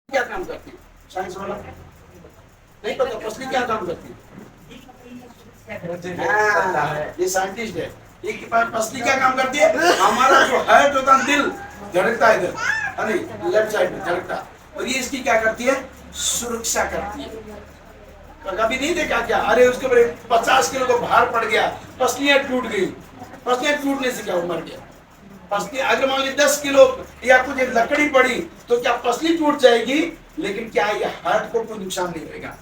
क्या काम करती है? साइंस वाला नहीं पता पसली क्या काम करती है? हाँ, ये साइंटिस्ट है। ये पसली क्या काम करती है? हमारा जो हार्ट होता है, दिल धड़कता है इधर, अरे लेफ्ट साइड में धड़कता, और ये इसकी क्या करती है? सुरक्षा करती है। कभी नहीं देखा क्या? अरे उसके ऊपर 50 किलो का भार पड़ गया, पसलियां टूट गई। पसलियां टूटने से क्या वो मर गया? पसली अगर मान ली 10 किलो या कुछ लकड़ी पड़ी तो क्या पसली टूट जाएगी? लेकिन क्या ये हार्ट को कोई नुकसान नहीं होगा?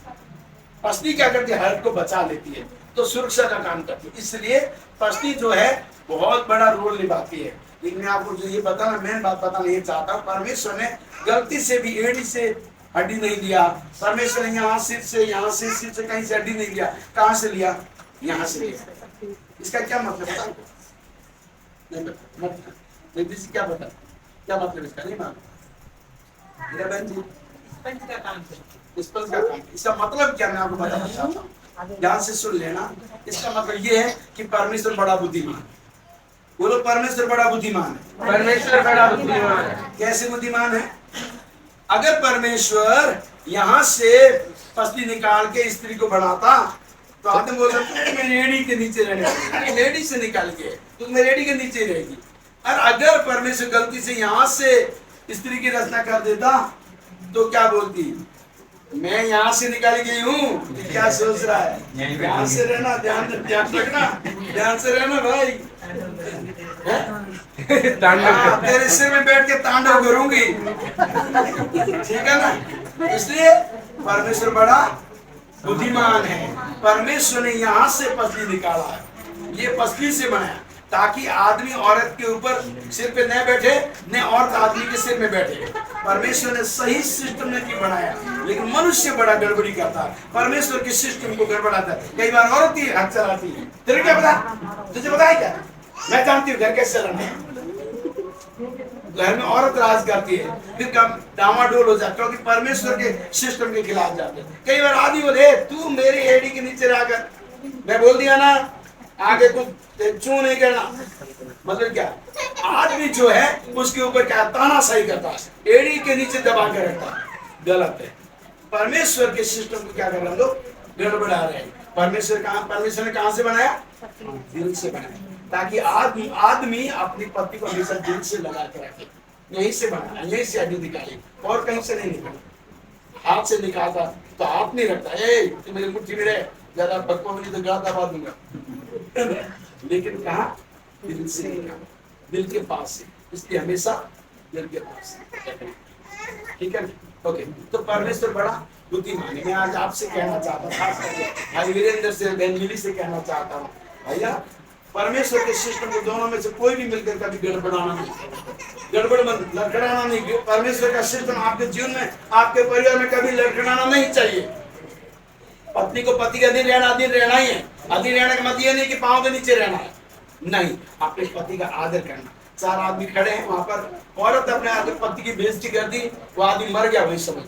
पसली क्या करती है? हार्ट को बचा लेती है, तो सुरक्षा का काम करती है। इसलिए पसली जो है बहुत बड़ा रोल निभाती है। लेकिन मैं आपको जो ये बताना, मेन बात बताना ये चाहता हूँ, परमेश्वर ने गलती से भी एड़ी से हड्डी नहीं दिया। परमेश्वर ने यहाँ सिर से कहीं से हड्डी नहीं लिया। कहाँ से लिया? यहाँ से लिया। इसका क्या मतलब है? नहीं क्या बता, क्या मतलब इसका नहीं मालूम? बहन जी का काम है, स्पंज का काम। इसका मतलब क्या मैं आपको बताना चाहता हूँ, ध्यान से सुन लेना। इसका मतलब ये है कि परमेश्वर बड़ा बुद्धिमान। बोलो परमेश्वर बड़ा बुद्धिमान है। परमेश्वर बड़ा बुद्धिमान है। कैसे बुद्धिमान है? अगर परमेश्वर यहाँ से पसली निकाल के स्त्री को बनाता तो आदमी बोलता मेरी एड़ी के नीचे रहने, एड़ी से निकाल के तो मेरी एड़ी के नीचे रहेगी। और अगर परमेश्वर गलती से यहाँ से स्त्री की रचना कर देता तो क्या बोलती? मैं यहाँ से निकाली गई हूँ। क्या सोच रहा है? ध्यान से रहना, ध्यान रखना, ध्यान से रहना भाई। तेरे सिर में बैठ के तांडव करूंगी, ठीक है ना? इसलिए परमेश्वर बड़ा बुद्धिमान है। परमेश्वर ने यहाँ से पसली निकाला है, ये पसली से बनाया ताकि आदमी औरत के ऊपर सिर पे न बैठे, न औरत आदमी के सिर में बैठे। परमेश्वर ने सही सिस्टम ने की बनाया, लेकिन मनुष्य बड़ा गड़बड़ी करता है, परमेश्वर के सिस्टम को गड़बड़ाता है। कई बार औरत ही हक चलाती है। तेरे क्या पता? तुझे पता है क्या? मैं जानती हूँ घर कैसे चलाना है। घर में औरत राज करती है, फिर डामाडोल हो जाता, क्योंकि परमेश्वर के सिस्टम के खिलाफ जाते हैं। कई बार आदमी बोले तू मेरी एड़ी के नीचे रहकर, मैं बोल दिया ना आगे कुछ चू नहीं करना। मतलब क्या? आदमी जो है उसके ऊपर क्या तानाशाही करता है, एड़ी के नीचे दबा कर रखता है, गलत है। परमेश्वर के सिस्टम को क्या कर रहे हैं लोग? गड़बड़ा रहे हैं। परमेश्वर ने कहां से बनाया? दिल से बनाया, ताकि आदमी अपनी पत्नी को हमेशा दिल से लगा के रखे। यहीं से बना, यहीं से हड्डी निकाली, और कहीं से नहीं निकाली। हाथ से निकालता तो हाथ नहीं रखता, ए तू मेरी मुट्ठी में रहे, ज्यादा बकवा बनी तो गाल दबा दूंगा। लेकिन कहा? दिल से निकाला, दिल के पास से। इसलिए हमेशा दिल के पास से, ठीक है? ओके, तो परमेश्वर बड़ा बुद्धिमान है। मैं आज आपसे कहना चाहता हूँ, खास करके भाई वीरेंद्र से, बहन मिली से कहना चाहता हूँ, भैया परमेश्वर के सिस्टम को दोनों में से कोई भी मिलकर कभी गड़बड़ाना नहीं, लड़खड़ाना नहीं। परमेश्वर का सिस्टम आपके जीवन में, आपके परिवार में कभी लड़खड़ाना नहीं चाहिए। पत्नी को पति का अधीन रहना ही है। अधीन रहने का मतलब ये नहीं कि पांव के नीचे रहना है, नहीं, अपने पति का आदर करना। 4 आदमी खड़े हैं वहां पर, औरत अपने पति की बेइज्जती कर दी, वो आदमी मर गया, वही समझ,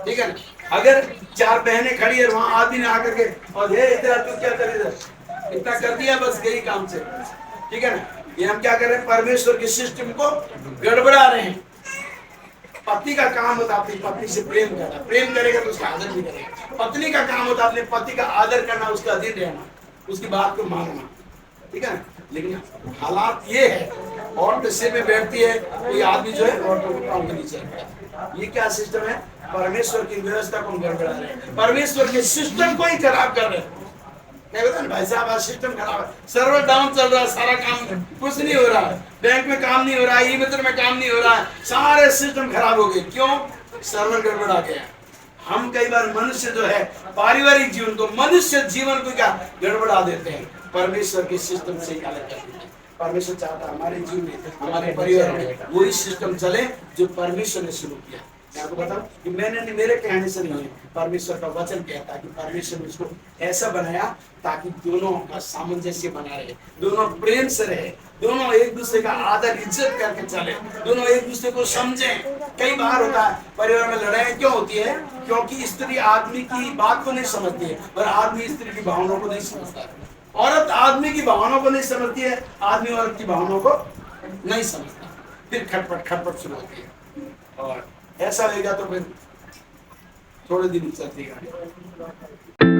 ठीक है ना? अगर 4 बहनें खड़ी है, वहां आदमी ने आकर के और ये इधर तू क्या कर इधर, इतना कर दिया बस, यही काम से, ठीक है ना? ये हम क्या कर रहे हैं? परमेश्वर के सिस्टम को गड़बड़ा रहे हैं। पति का काम होता है अपनी पत्नी से प्रेम करना, प्रेम करेगा तो उसका आदर भी करेगा। पत्नी का काम होता है अपने पति का आदर करना, उसका अधीन रहना, उसकी बात को मानना, ठीक है ना? लेकिन हालात ये है, औरत सिर में बैठती है, कोई आदमी जो है औरतों को पांव के नीचे रखता है। ये क्या सिस्टम है? परमेश्वर की व्यवस्था को हम गड़बड़ा रहे हैं, परमेश्वर के सिस्टम को ही खराब कर रहे हैं। मैं बता भाई साहब, आज सिस्टम खराब है, सर्वर डाउन चल रहा है, सारा काम कुछ नहीं हो रहा है, बैंक में काम नहीं हो रहा है, ई-मित्र में काम नहीं हो रहा है, सारे सिस्टम खराब हो गए। क्यों? सर्वर गड़बड़ा गया। हम कई बार मनुष्य जो है पारिवारिक जीवन को, मनुष्य जीवन को क्या गड़बड़ा देते हैं, परमेश्वर के सिस्टम से अलग कर देते हैं। परमेश्वर चाहता है हमारे जीवन में, हमारे परिवार में वही सिस्टम चले जो परमेश्वर ने शुरू किया। मैं आपको बताऊं कि मैंने मेरे कहने से नहीं, परमेश्वर का वचन कहता है कि परमेश्वर ने उसको ऐसा बनाया ताकि दोनों का सामंजस्य बना रहे, दोनों प्रेम से रहे, दोनों एक दूसरे का आदर इज्जत करके चले, दोनों एक दूसरे को समझें। कई बार होता है परिवार में लड़ाई क्यों होती है? क्योंकि स्त्री आदमी की बात को नहीं समझती है और आदमी स्त्री की भावनाओं को नहीं समझता है। औरत आदमी की भावनाओं को नहीं समझती है, आदमी औरत की भावनाओं को नहीं समझता, फिर खटपट शुरू होती है। और ऐसा रहेगा तो फिर थोड़े दिन चलती गाड़ी।